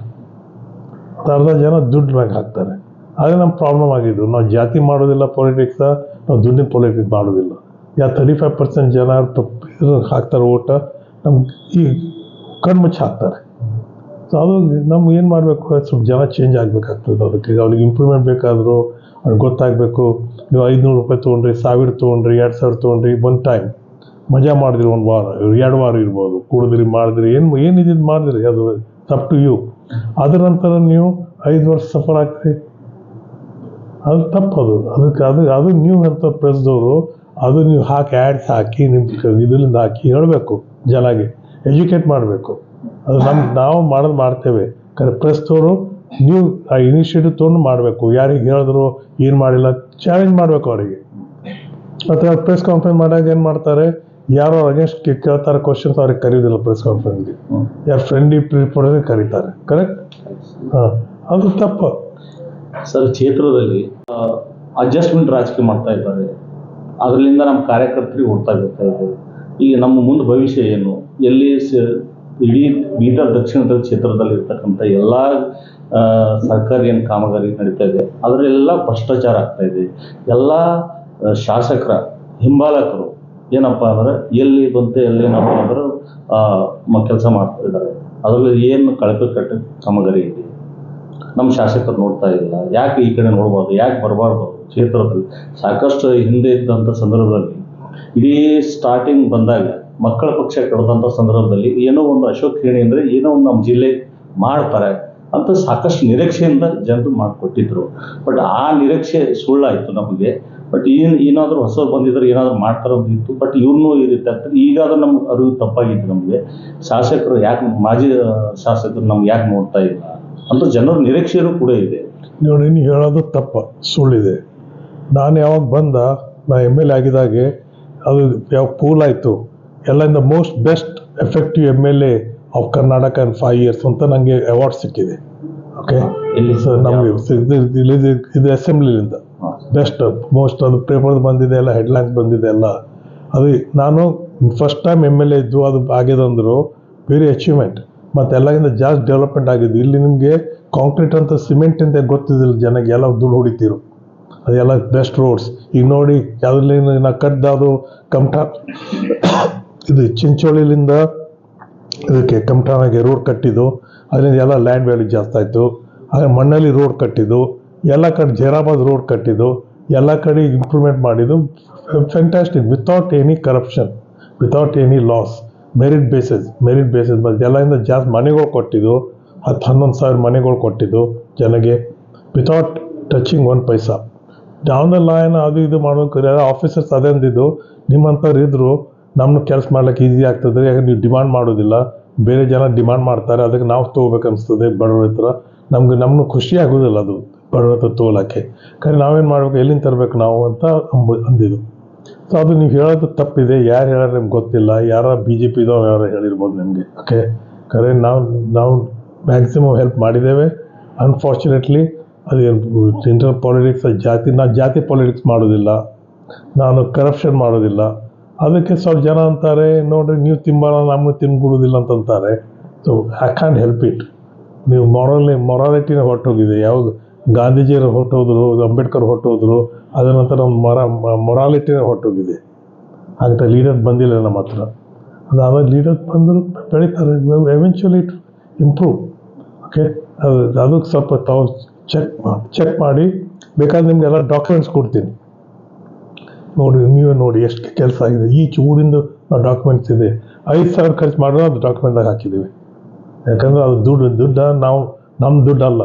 ಅರ್ಧ ಜನ ದುಡ್ಡು ಮೇಲೆ ಹಾಕ್ತಾರೆ. ಅದೇ ನಮ್ಮ ಪ್ರಾಬ್ಲಮ್ ಆಗಿದ್ದು. ನಾವು ಜಾತಿ ಮಾಡೋದಿಲ್ಲ ಪಾಲಿಟಿಕ್ಸ, ನಾವು ದುಡ್ಡಿನ ಪಾಲಿಟಿಕ್ಸ್ ಮಾಡೋದಿಲ್ಲ. 35% ಜನ ಹಾಕ್ತಾರೆ ಓಟ, ನಮ್ಗೆ ಈ ಕಣ್ಮುಚ್ಚಿ ಹಾಕ್ತಾರೆ. ಸೊ ಅದು ನಮ್ಗೆ ಏನು ಮಾಡಬೇಕು, ಸ್ವಲ್ಪ ಜನ ಚೇಂಜ್ ಆಗಬೇಕಾಗ್ತದೆ. ಅದಕ್ಕೆ ಅವ್ರಿಗೆ ಇಂಪ್ರೂವ್ಮೆಂಟ್ ಬೇಕಾದರೂ ಅವ್ರಿಗೆ ಗೊತ್ತಾಗಬೇಕು. ನೀವು 500 ರೂಪಾಯಿ ತೊಗೊಂಡ್ರಿ, 1000 ತೊಗೊಂಡ್ರಿ, 2000 ತೊಗೊಂಡ್ರಿ, ಒಂದು ಟೈಮ್ ಮಜಾ ಮಾಡಿದ್ರಿ, 1 ವಾರ 2 ವಾರ ಇರ್ಬೋದು, ಕುಡಿದ್ರಿ ಮಾಡಿದ್ರಿ, ಏನಿದ್ದು ಮಾಡಿದ್ರಿ, ಅದು ಅಪ್ ಟು ಯು. ಅದರ ನಂತರ ನೀವು 5 ವರ್ಷ ಸಫರ್ ಆಗ್ತೀರಿ, ಅದು ತಪ್ಪದು. ಅದು ನೀವು ಅಂತ ಪ್ರೆಸ್ದವರು ಅದು ನೀವು ಆ್ಯಡ್ಸ್ ಹಾಕಿ ನಿಮ್ಮ ಇದರಿಂದ ಹಾಕಿ ಹೇಳಬೇಕು, ಜನಗೆ ಎಜುಕೇಟ್ ಮಾಡಬೇಕು. ಅದು ನಾವು ಮಾಡ್ತೇವೆ. ಪ್ರೆಸ್ದವರು ನೀವು ಆ ಇನಿಷಿಯೇಟಿವ್ ತೊಗೊಂಡು ಮಾಡಬೇಕು. ಯಾರಿಗೆ ಹೇಳಿದ್ರು ಏನು ಮಾಡಿಲ್ಲ ಚಾಲೆಂಜ್ ಮಾಡಬೇಕು ಅವರಿಗೆ. ಮತ್ತು ಪ್ರೆಸ್ ಕಾನ್ಫರೆನ್ಸ್ ಮಾಡಿದಾಗ ಏನು ಮಾಡ್ತಾರೆ, ಯಾರೋ ಅಗೇನ್ಸ್ಟ್ ಕೇಳ್ತಾರೆ ಕ್ವಶನ್ಸ್, ಅವ್ರಿಗೆ ಕರೆಯೋದಿಲ್ಲ ಪ್ರೆಸ್ ಕಾನ್ಫರೆನ್ಸ್ಗೆ. ಯಾರು ಫ್ರೆಂಡ್ಲಿ ರಿಪೋರ್ಟ್ಗೆ ಕರೀತಾರೆ. ಕರೆಕ್ಟ್? ಹಾಂ, ಅದು ತಪ್ಪು. ಸರ್, ಕ್ಷೇತ್ರದಲ್ಲಿ ಅಡ್ಜಸ್ಟ್ಮೆಂಟ್ ರಾಜಕೀಯ ಮಾಡ್ತಾ ಇದ್ದಾರೆ. ಅದರಿಂದ ನಮ್ಮ ಕಾರ್ಯಕರ್ತರಿಗೆ ಓಡ್ತಾ ಬರ್ತಾ ಇದೆ. ಈಗ ನಮ್ಮ ಮುಂದೆ ಭವಿಷ್ಯ ಏನು, ಎಲ್ಲಿ ಇಡೀ ಬೀದರ್ ದಕ್ಷಿಣದ ಕ್ಷೇತ್ರದಲ್ಲಿ ಇರ್ತಕ್ಕಂಥ ಎಲ್ಲ ಸರ್ಕಾರಿ ಏನು ಕಾಮಗಾರಿ ನಡೀತಾ ಇದೆ ಅದರಲ್ಲೆಲ್ಲ ಭ್ರಷ್ಟಾಚಾರ ಆಗ್ತಾ ಇದೆ. ಎಲ್ಲ ಶಾಸಕರ ಹಿಂಬಾಲಕರು ಏನಪ್ಪ ಅಂದ್ರೆ ಎಲ್ಲಿ ಬಂತೆ ಎಲ್ಲಿನಪ್ಪ ಅಂದ್ರೆ ಕೆಲಸ ಮಾಡ್ತಾ ಇದ್ದಾರೆ. ಅದರಲ್ಲಿ ಏನು ಕಳಪೆ ಕಟ್ಟ ಕಾಮಗಾರಿ ಇದೆ, ನಮ್ಮ ಶಾಸಕರು ನೋಡ್ತಾ ಇಲ್ಲ. ಯಾಕೆ ಈ ಕಡೆ ನೋಡ್ಬಾರ್ದು, ಯಾಕೆ ಬರಬಾರ್ದು? ಕ್ಷೇತ್ರದಲ್ಲಿ ಸಾಕಷ್ಟು ಹಿಂದೆ ಇದ್ದಂಥ ಸಂದರ್ಭದಲ್ಲಿ ಇಡೀ ಸ್ಟಾರ್ಟಿಂಗ್ ಬಂದಾಗ ಮಕ್ಕಳ ಪಕ್ಷ ಕಳೆದಂಥ ಸಂದರ್ಭದಲ್ಲಿ ಏನೋ ಒಂದು ಅಶೋಕ್ ಖೇಣಿ ಅಂದರೆ ಏನೋ ಒಂದು ನಮ್ಮ ಜಿಲ್ಲೆ ಮಾಡ್ತಾರೆ ಅಂತ ಸಾಕಷ್ಟು ನಿರೀಕ್ಷೆಯಿಂದ ಜನರು ಮಾಡಿಕೊಟ್ಟಿದ್ರು. ಬಟ್ ಆ ನಿರೀಕ್ಷೆ ಸುಳ್ಳಾಯಿತು ನಮಗೆ. ಬಟ್ ಏನಾದರೂ ಹೊಸರು ಬಂದಿದ್ರೆ ಏನಾದರೂ ಮಾಡ್ತಾರೋದಿತ್ತು. ಬಟ್ ಇವ್ರನ್ನೂ ಈ ರೀತಿ ಆಗ್ತದೆ. ಈಗಾದರೂ ನಮ್ಗೆ ಅರಿವು ತಪ್ಪಾಗಿತ್ತು. ನಮಗೆ ಶಾಸಕರು ಯಾಕೆ, ಮಾಜಿ ಶಾಸಕರು ನಮ್ಗೆ ಯಾಕೆ ನೋಡ್ತಾ ಇಲ್ಲ ಅಂತ ಜನರ ನಿರೀಕ್ಷೆಯೂ ಕೂಡ ಇದೆ. ನೋಡಿ, ನೀವು ಹೇಳೋದು ತಪ್ಪ, ಸುಳ್ಳಿದೆ. ನಾನು ಯಾವಾಗ ನಾ MLA ಆಗಿದ್ದಾಗೆ ಅದು ಯಾವಾಗ ಪೂಲ್ ಆಯಿತು, ಎಲ್ಲ in the most best effective MLA of Karnataka in 5 years ಅಂತ ನನಗೆ ಅವಾರ್ಡ್ ಸಿಕ್ಕಿದೆ. ಓಕೆ, ಸರ್ ನಮಗೆ ಇದು ಅಸೆಂಬ್ಲಿಯಿಂದ ಬೆಸ್ಟ್ ಮೋಸ್ಟ್, ಅದು ಪೇಪರ್ ಬಂದಿದೆ, ಎಲ್ಲ ಹೆಡ್ಲೈನ್ಸ್ ಬಂದಿದೆ ಎಲ್ಲ. ಅದು ನಾನು ಫಸ್ಟ್ ಟೈಮ್ MLA ಇದ್ದು ಅದು ಆಗ್ಯದಂದ್ರು ವೆರಿ ಅಚೀವ್ಮೆಂಟ್. ಮತ್ತು ಎಲ್ಲಗಿಂತ ಜಾಸ್ತಿ ಡೆವಲಪ್ಮೆಂಟ್ ಆಗಿದ್ದು. ಇಲ್ಲಿ ನಿಮಗೆ ಕಾಂಕ್ರೀಟ್ ಅಂತ ಸಿಮೆಂಟ್ ಅಂತ ಗೊತ್ತಿದ್ದಿಲ್ಲ ಜನಕ್ಕೆ, ಎಲ್ಲ ದುಡ್ಡು ಹೊಡಿತೀರು. ಅದೆಲ್ಲ ಬೆಸ್ಟ್ ರೋಡ್ಸ್. ಈಗ ನೋಡಿ, ಯಾವುದಲ್ಲಿ ನಾ ಕಟ್ಟಿದ್ದು ಕಮಟಾ, ಇದು ಚಿಂಚೋಳಿಲಿಂದ ಇದಕ್ಕೆ ಕಮಟಾನಾಗೆ ರೋಡ್ ಕಟ್ಟಿದ್ದು, ಅದರಿಂದ ಎಲ್ಲ ಲ್ಯಾಂಡ್ ವ್ಯಾಲ್ಯೂ ಜಾಸ್ತಿ ಆಯಿತು. ಹಾಗೆ ಮಣ್ಣಲ್ಲಿ ರೋಡ್ ಕಟ್ಟಿದ್ದು, ಎಲ್ಲ ಕಡೆ ಜೈರಾಬಾದ್ ರೋಡ್ ಕಟ್ಟಿದ್ದು, ಎಲ್ಲ ಕಡೆ ಇಂಪ್ರೂವ್ಮೆಂಟ್ ಮಾಡಿದ್ದು. Fantastic, without any corruption, without any loss, merit basis ಮತ್ತು ಎಲ್ಲರಿಂದ ಜಾಸ್ತಿ ಮನೆಗಳು ಕೊಟ್ಟಿದ್ದು. 10-11 ಸಾವಿರ ಮನೆಗಳು ಕೊಟ್ಟಿದ್ದು ಜನಗೆ, without touching 1 paisa. Down the line ಅದು ಇದು ಮಾಡೋಕೆ ಆಫೀಸರ್ಸ್ ಅದೇ ಅಂದಿದ್ದು, ನಿಮ್ಮಂಥವ್ರು ಇದ್ದರು ನಮ್ಮನ್ನು ಕೆಲಸ ಮಾಡ್ಲಿಕ್ಕೆ ಈಸಿ ಆಗ್ತದೆ, ಯಾಕಂದ್ರೆ ನೀವು ಡಿಮಾಂಡ್ ಮಾಡೋದಿಲ್ಲ, ಬೇರೆ ಜನ ಡಿಮಾಂಡ್ ಮಾಡ್ತಾರೆ, ಅದಕ್ಕೆ ನಾವು ತೊಗೋಬೇಕು ಅನಿಸ್ತದೆ ಬಡವ್ರ ಹತ್ರ. ನಮ್ಗೆ ಖುಷಿ ಆಗೋದಿಲ್ಲ ಅದು ಬಡವ್ರ ಹತ್ರ ತೊಗೊಳಕ್ಕೆ. ಖರೆ ನಾವೇನು ಮಾಡ್ಬೇಕು, ಎಲ್ಲಿಂದ ತರಬೇಕು ನಾವು ಅಂತ ಅಂದಿದ್ದು. ಸೊ ಅದು ನೀವು ಹೇಳೋದು ತಪ್ಪಿದೆ. ಯಾರು ಹೇಳೋರು ನಿಮ್ಗೆ ಗೊತ್ತಿಲ್ಲ, ಯಾರ BJP ಇದ್ದವ್ರು ಯಾರು ಹೇಳಿರ್ಬೋದು ನಿಮಗೆ. ಓಕೆ, ಖರೆ ನಾವು ಮ್ಯಾಕ್ಸಿಮಮ್ ಹೆಲ್ಪ್ ಮಾಡಿದ್ದೇವೆ. ಅನ್ಫಾರ್ಚುನೇಟ್ಲಿ ಅದು ಇಂಟರ್ ಪಾಲಿಟಿಕ್ಸ್ ಜಾತಿ ಪಾಲಿಟಿಕ್ಸ್ ಮಾಡೋದಿಲ್ಲ, ನಾನು ಕರಪ್ಷನ್ ಮಾಡೋದಿಲ್ಲ. ಅದಕ್ಕೆ ಸ್ವಲ್ಪ ಜನ ಅಂತಾರೆ, ನೋಡ್ರಿ ನೀವು ತಿಂಬಾರ ನಮ್ಮನ್ನು ತಿನ್ಬಿಡೋದಿಲ್ಲ ಅಂತಂತಾರೆ. So I can help it. ನೀವು ಮೊರಾಲಿಟಿನ ಹೊರಟೋಗಿದೆ. ಯಾವಾಗ ಗಾಂಧೀಜಿಯವರು ಹೊರಟೋದ್ರು, ಅಂಬೇಡ್ಕರ್ ಹೊರಟೋದ್ರು, ಅದರ ನಂತರ ಮೊರಾಲಿಟಿನೇ ಹೊರಟೋಗಿದೆ. ಅಂತ ಲೀಡರ್ಸ್ ಬಂದಿಲ್ಲ ನಮ್ಮ ಹತ್ರ. ಅದಾದ ಲೀಡರ್ಸ್ ಬಂದರು ಬೆಳೀತಾರೆ, ಎವೆನ್ಚುಲಿ ಇಟ್ ಇಂಪ್ರೂವ್. ಓಕೆ, ಅದಕ್ಕೆ ಸ್ವಲ್ಪ ತಾವು ಚೆಕ್ ಮಾಡಿ, ಬೇಕಾದ್ರೆ ನಿಮಗೆಲ್ಲ ಡಾಕ್ಯುಮೆಂಟ್ಸ್ ಕೊಡ್ತೀನಿ, ನೀವೇ ನೋಡಿ ಎಷ್ಟು ಕೆಲಸ ಆಗಿದೆ. ಈ ಊರಿಂದ ಡಾಕ್ಯುಮೆಂಟ್ಸ್ ಇದೆ. 5,000 ಖರ್ಚು ಮಾಡಿದ್ರೆ ಅದು ಡಾಕ್ಯುಮೆಂಟ್ದಾಗ ಹಾಕಿದ್ದೀವಿ. ಯಾಕಂದ್ರೆ ಅದು ದುಡ್ಡು ನಮ್ಮ ದುಡ್ಡು ಅಲ್ಲ,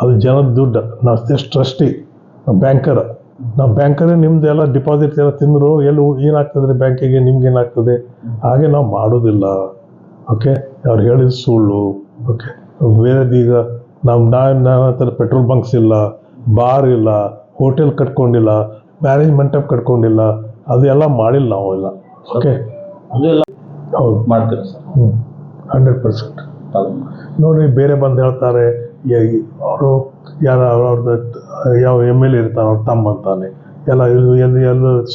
ಅದು ಜನದ ದುಡ್ಡು. ನಾವು ಜಸ್ಟ್ ಟ್ರಸ್ಟಿ, ನಾವು ಬ್ಯಾಂಕರೇ ನಿಮ್ದು ಎಲ್ಲ ಡಿಪಾಸಿಟ್ಸ್ ಎಲ್ಲ ತಿಂದರು ಏನಾಗ್ತದೆ ಬ್ಯಾಂಕಿಗೆ, ನಿಮ್ಗೆ ಏನಾಗ್ತದೆ. ಹಾಗೆ ನಾವು ಮಾಡೋದಿಲ್ಲ. ಓಕೆ, ಅವ್ರು ಹೇಳಿದ ಸುಳ್ಳು. ಓಕೆ, ಬೇರೆದೀಗ ನನ್ನ ಹತ್ರ ಪೆಟ್ರೋಲ್ ಬಂಕ್ಸ್ ಇಲ್ಲ, ಬಾರ್ ಇಲ್ಲ, ಹೋಟೆಲ್ ಕಟ್ಕೊಂಡಿಲ್ಲ, ಮ್ಯಾರೇಜ್ ಮಂಟಪ ಕಟ್ಕೊಂಡಿಲ್ಲ, ಅದೆಲ್ಲ ಮಾಡಿಲ್ಲ ನಾವೆಲ್ಲ. ಓಕೆ, ಅದೆಲ್ಲ ಹೌದು ಮಾಡ್ತೀರಾ ಸರ್? 100%. ನೋಡ್ರಿ, ಬೇರೆ ಬಂದು ಹೇಳ್ತಾರೆ ಅವರು ಅವ್ರದ್ದು ಯಾವ MLA ಇರ್ತಾರೆ, ಅವ್ರ ತಮ್ಮ ಅಂತಾನೆ, ಎಲ್ಲ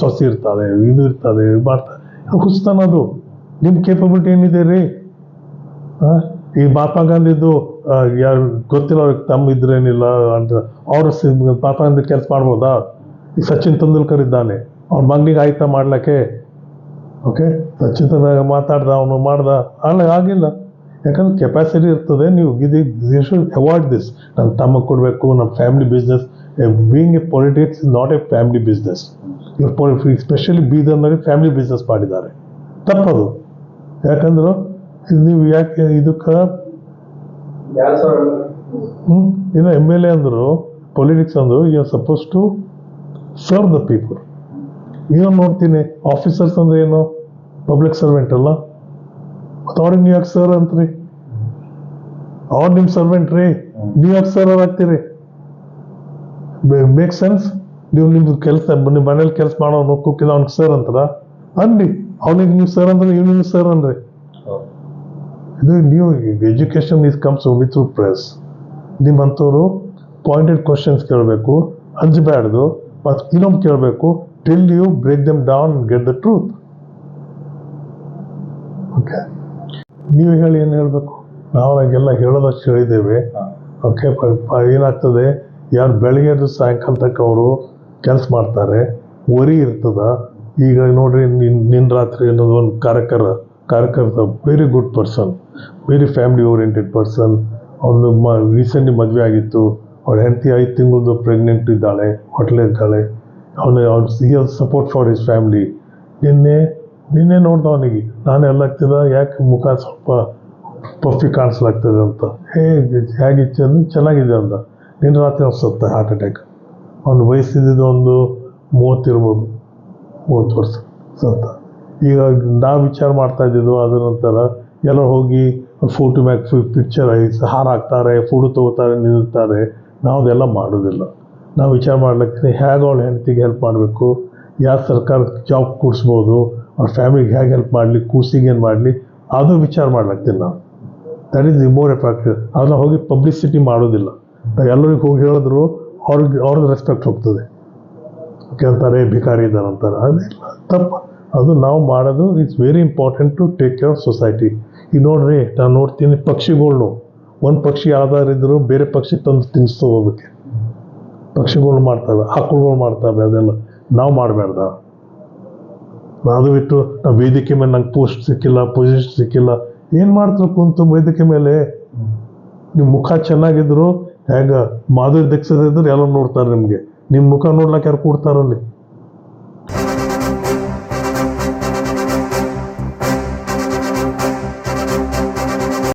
ಸೊಸೆ ಇರ್ತಾರೆ, ಇದು ಇರ್ತಾರೆ, ಮಾಡ್ತಾರೆ. ಹುಸ್ತಾನ ಅದು. ನಿಮ್ಮ ಕೇಪಬಿಲಿಟಿ ಏನಿದೆ ರೀ? ಈ ಮಹಾತ್ಮ ಗಾಂಧಿದು ಯಾರು ಗೊತ್ತಿಲ್ಲ, ಅವ್ರಿಗೆ ತಮ್ಮ ಇದ್ರೇನಿಲ್ಲ ಅಂತ ಅವರು ಮಹಾತ್ಮ ಗಾಂಧಿ ಕೆಲಸ ಮಾಡ್ಬೋದಾ? ಈ ಸಚಿನ್ ತೆಂಡೂಲ್ಕರ್ ಇದ್ದಾನೆ, ಅವ್ರ ಮಗನಿಗೆ ಆಯ್ತಾ ಮಾಡ್ಲಿಕ್ಕೆ? ಓಕೆ, ಸಚಿನ್ ತೆಂಡೂಲ್ಕರ್ ಮಾತಾಡ್ದ, ಅವನು ಮಾಡ್ದ, ಆಗಿಲ್ಲ. ಯಾಕಂದ್ರೆ ಕೆಪಾಸಿಟಿ ಇರ್ತದೆ. ನೀವು ಯು ಶುಡ್ ಅವಾಯ್ಡ್ ದಿಸ್. ನನ್ನ ತಮಗೆ ಕೊಡಬೇಕು, ನಮ್ಮ family business. Being A politics is not A family business. ಇವ್ರು ಎಸ್ಪೆಷಲಿ ಬೀದರ್ನಲ್ಲಿ ಫ್ಯಾಮಿಲಿ ಬಿಸ್ನೆಸ್ ಮಾಡಿದ್ದಾರೆ. ತಪ್ಪದು. ಯಾಕಂದ್ರೆ ನೀವು ಯಾಕೆ ಇದಕ್ಕೆ ಇನ್ನು MLA ಅಂದರು, ಪೊಲಿಟಿಕ್ಸ್ ಅಂದರು, you are suppose to serve the people. ನೀವು ನೋಡ್ತೀನಿ, ಆಫೀಸರ್ಸ್ ಅಂದ್ರೆ ಏನು, ಪಬ್ಲಿಕ್ ಸರ್ವೆಂಟ್ ಅಲ್ಲ, ಮತ್ತು ಅವ್ರಿಗೆ ನೀವು ಯಾಕೆ ಸರ್ ಅಂತ್ರಿ? ಅವ್ರು ನಿಮ್ಮ ಸರ್ವೆಂಟ್ ರೀ, ನೀವು ಯಾಕೆ ಸರ್ ಆಗ್ತೀರಿ? Make sense? ನೀವು ನಿಮ್ದು ಕೆಲಸ, ನಿಮ್ಮ ಮನೇಲಿ ಕೆಲಸ ಮಾಡೋನು ಕುಕ್ಕಿದ ಅವ್ನಿಗೆ ಸರ್ ಅಂತಾರ ಅನ್ರಿ. ಅವನಿಗೆ ನೀವು ಸರ್ ಅಂದ್ರೆ ನೀವು ಸರ್ ಅನ್ರಿ. ಇದು ನೀವು education comes only through press. ನಿಮ್ಮಂಥವ್ರು ಪಾಯಿಂಟೆಡ್ ಕ್ವಶನ್ಸ್ ಕೇಳಬೇಕು, ಅಂಜಬಾರ್ದು, ಮತ್ತು ಇನ್ನೊಂದು ಕೇಳಬೇಕು, till you break them down and get the truth. Okay, ನೀವು ಹೇಳಿ ಏನು ಹೇಳಬೇಕು? ನಾವು ನನಗೆಲ್ಲ ಹೇಳೋದಷ್ಟು ಹೇಳಿದ್ದೇವೆ. ಓಕೆ, ಏನಾಗ್ತದೆ, ಯಾರು ಬೆಳಗ್ಗೆದು ಸಾಯಂಕಾಲ ತನಕ ಅವರು ಕೆಲಸ ಮಾಡ್ತಾರೆ, ವರಿ ಇರ್ತದ. ಈಗ ನೋಡ್ರಿ, ನಿನ್ನ ರಾತ್ರಿ ಅನ್ನೋದು ಒಂದು ಕಾರ್ಯಕರ್ತ very good person, very family oriented person. ಅವನು ರೀಸೆಂಟ್ಲಿ ಮದುವೆ ಆಗಿತ್ತು, ಅವ್ರ ಹೆಂಡತಿ 5 ತಿಂಗಳದ್ದು ಪ್ರೆಗ್ನೆಂಟ್ ಇದ್ದಾಳೆ, ಹೊಟ್ಟಲಿದ್ದಾಳೆ. ಅವನು ಸಪೋರ್ಟ್ ಫಾರ್ ಹಿಸ್ ಫ್ಯಾಮಿಲಿ. ನಿನ್ನೆ ನೋಡ್ದ ಅವನಿಗೆ, ನಾನು ಎಲ್ಲಾಗ್ತದ, ಯಾಕೆ ಮುಖ ಸ್ವಲ್ಪ ಪಫಿ ಕಾಣಿಸ್ಲಾಗ್ತದೆ ಅಂತ. ಹೇಗಿತ್ತು ಅಂದ್ರೆ ಚೆನ್ನಾಗಿದೆ ಅಂದ. ನಿನ್ನ ರಾತ್ರಿ ಅವ್ನು ಸತ್ತ, ಹಾರ್ಟ್ ಅಟ್ಯಾಕ್. ಅವ್ನು ವಯಸ್ಸಿದ್ದು ಒಂದು 30 ಇರ್ಬೋದು, 30 ವರ್ಷ ಸತ್ತ. ಈಗ ನಾವು ವಿಚಾರ ಮಾಡ್ತಾ ಇದ್ದಿದ್ದು ಅದರ ನಂತರ ಎಲ್ಲ ಹೋಗಿ ಫೋಟೋ ಪಿಕ್ಚರ್ ಹಾರ ಹಾಕ್ತಾರೆ, ಫೋಟೋ ತೊಗೋತಾರೆ, ನಿಲ್ತಾರೆ. ನಾವು ಅದೆಲ್ಲ ಮಾಡೋದಿಲ್ಲ. ನಾವು ವಿಚಾರ ಮಾಡ್ಲಿಕ್ಕೆ ಹೇಗೆ ಅವಳ ಹೆಂಡತಿಗೆ ಹೆಲ್ಪ್ ಮಾಡಬೇಕು, ಯಾವ ಸರ್ಕಾರಕ್ಕೆ ಜಾಬ್ ಕೊಡಿಸ್ಬೋದು, ಅವ್ರ ಫ್ಯಾಮಿಲಿಗೆ ಹೇಗೆ ಹೆಲ್ಪ್ ಮಾಡಲಿ, ಕೂಸಿಗೆ ಏನು ಮಾಡಲಿ, ಅದು ವಿಚಾರ ಮಾಡ್ಲಾಗ್ತೀನಿ ನಾವು. That is the more effective. ಅದನ್ನ ಹೋಗಿ ಪಬ್ಲಿಸಿಟಿ ಮಾಡೋದಿಲ್ಲ. ನಾವು ಎಲ್ಲರಿಗೂ ಹೋಗಿ ಹೇಳಿದ್ರು ಅವ್ರದ್ದು ರೆಸ್ಪೆಕ್ಟ್ ಹೋಗ್ತದೆ. ಕೇಳ್ತಾರೆ, ಭಿಕಾರಿ ಇದ್ದಾರೆ ಅಂತಾರೆ, ಅದಿಲ್ಲ, ತಪ್ಪು. ಅದು ನಾವು ಮಾಡೋದು it's very important to take care of society. ಈಗ ನೋಡ್ರಿ, ನಾನು ನೋಡ್ತೀನಿ ಪಕ್ಷಿಗಳ್ನು, ಒಂದು ಪಕ್ಷಿ ಆಧಾರ ಇದ್ದರೂ ಬೇರೆ ಪಕ್ಷಿ ತಂದು ತಿನ್ನಿಸೋದಕ್ಕೆ ಪಕ್ಷಿಗಳು ಮಾಡ್ತವೆ, ಆಕಳುಗಳು ಮಾಡ್ತವೆ. ಅದೆಲ್ಲ ನಾವು ಮಾಡಬೇಡ್ದ? ಅದು ಬಿಟ್ಟು ನಾವು ವೇದಿಕೆ ಮೇಲೆ ನಂಗೆ ಪೋಸ್ಟ್ ಸಿಕ್ಕಿಲ್ಲ, ಪೊಸಿಷನ್ ಸಿಕ್ಕಿಲ್ಲ, ಏನು ಮಾಡ್ತಾರೆ ಕುಂತು ವೇದಿಕೆ ಮೇಲೆ? ನಿಮ್ಮ ಮುಖ ಚೆನ್ನಾಗಿದ್ರು, ಹೇಗೆ ಮಾಧುರಿ ದೀಕ್ಷಿತ್ ಇದ್ರು ಎಲ್ಲ ನೋಡ್ತಾರೆ ನಿಮಗೆ. ನಿಮ್ಮ ಮುಖ ನೋಡ್ಲಿಕ್ಕೆ ಯಾರು ಕೊಡ್ತಾರಲ್ಲಿ?